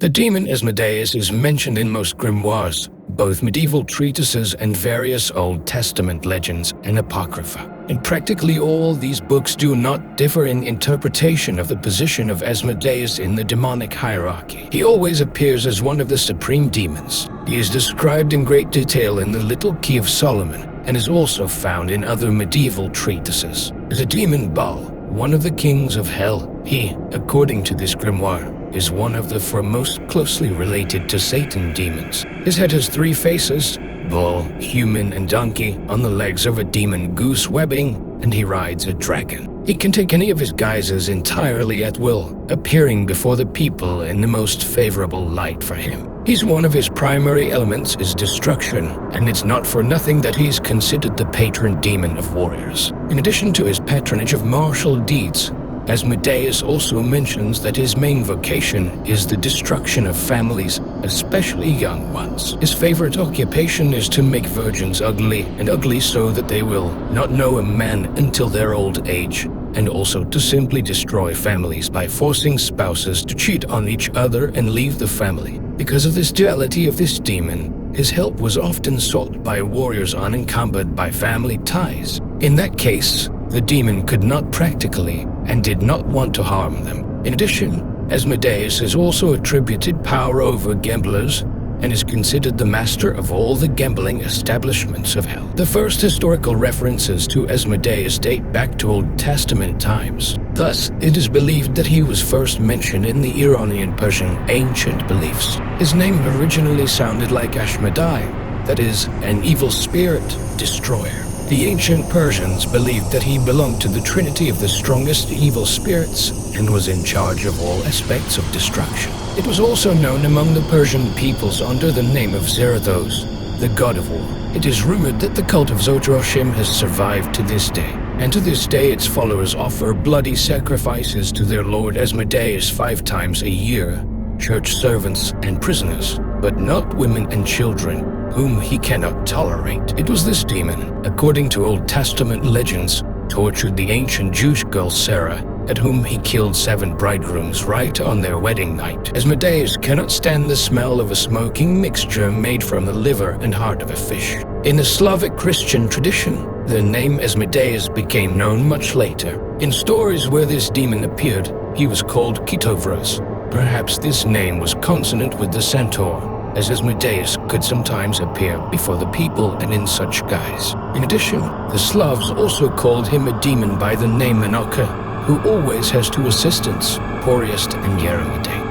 The demon Asmodeus is mentioned in most grimoires, both medieval treatises and various Old Testament legends and apocrypha. In practically all, these books do not differ in interpretation of the position of Asmodeus in the demonic hierarchy. He always appears as one of the supreme demons. He is described in great detail in the Little Key of Solomon and is also found in other medieval treatises. As a demon Baal, one of the kings of hell, he, according to this grimoire, is one of the foremost closely related to Satan demons. His head has 3 faces: bull, human, and donkey. On the legs of a demon goose webbing, and he rides a dragon. He can take any of his guises entirely at will, appearing before the people in the most favorable light for him. One of his primary elements is destruction, and it's not for nothing that he's considered the patron demon of warriors. In addition to his patronage of martial deeds, Asmodeus also mentions that his main vocation is the destruction of families, especially young ones. His favorite occupation is to make virgins ugly, and ugly so that they will not know a man until their old age, and also to simply destroy families by forcing spouses to cheat on each other and leave the family. Because of this duality of this demon, his help was often sought by warriors unencumbered by family ties. In that case, the demon could not practically and did not want to harm them. In addition, Asmodeus is also attributed power over gamblers and is considered the master of all the gambling establishments of hell. The first historical references to Asmodeus date back to Old Testament times. Thus, it is believed that he was first mentioned in the Iranian Persian ancient beliefs. His name originally sounded like Asmodai, that is, an evil spirit destroyer. The ancient Persians believed that he belonged to the trinity of the strongest evil spirits and was in charge of all aspects of destruction. It was also known among the Persian peoples under the name of Zarathos, the god of war. It is rumored that the cult of Zoroastrianism has survived to this day, and to this day its followers offer bloody sacrifices to their lord Asmodeus 5 times a year, church servants and prisoners, but not women and children, whom he cannot tolerate. It was this demon, according to Old Testament legends, tortured the ancient Jewish girl Sarah, at whom he killed 7 bridegrooms right on their wedding night. Asmodeus cannot stand the smell of a smoking mixture made from the liver and heart of a fish. In the Slavic Christian tradition, the name Asmodeus became known much later. In stories where this demon appeared, he was called Kitovras. Perhaps this name was consonant with the centaur, as Asmodeus could sometimes appear before the people and in such guise. In addition, the Slavs also called him a demon by the name Menocha, who always has 2 assistants, Poriest and Yeremite.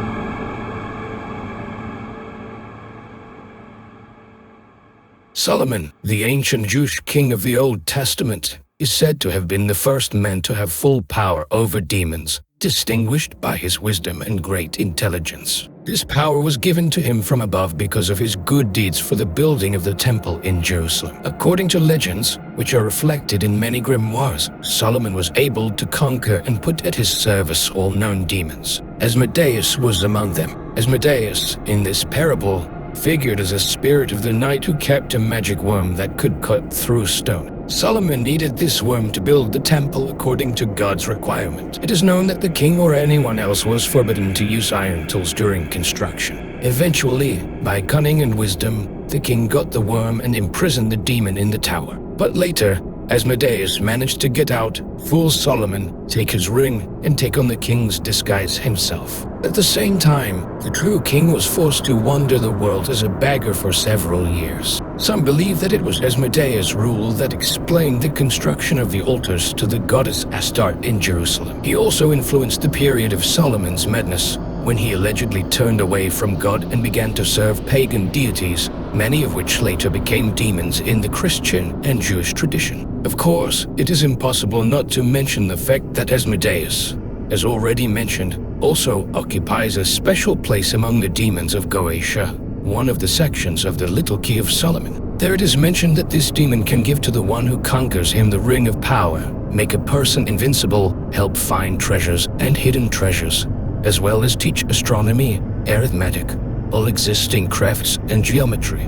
Solomon, the ancient Jewish king of the Old Testament, is said to have been the first man to have full power over demons, distinguished by his wisdom and great intelligence. This power was given to him from above because of his good deeds for the building of the temple in Jerusalem. According to legends, which are reflected in many grimoires, Solomon was able to conquer and put at his service all known demons. Asmodeus was among them. Asmodeus, in this parable, figured as a spirit of the night who kept a magic worm that could cut through stone. Solomon needed this worm to build the temple according to God's requirement. It is known that the king or anyone else was forbidden to use iron tools during construction. Eventually, by cunning and wisdom, the king got the worm and imprisoned the demon in the tower. But later, Asmodeus managed to get out, fool Solomon, take his ring, and take on the king's disguise himself. At the same time, the true king was forced to wander the world as a beggar for several years. Some believe that it was Asmodeus' rule that explained the construction of the altars to the goddess Astarte in Jerusalem. He also influenced the period of Solomon's madness, when he allegedly turned away from God and began to serve pagan deities, many of which later became demons in the Christian and Jewish tradition. Of course, it is impossible not to mention the fact that Asmodeus, as already mentioned, also occupies a special place among the demons of Goetia, one of the sections of the Little Key of Solomon. There it is mentioned that this demon can give to the one who conquers him the ring of power, make a person invincible, help find treasures and hidden treasures, as well as teach astronomy, arithmetic, all existing crafts and geometry.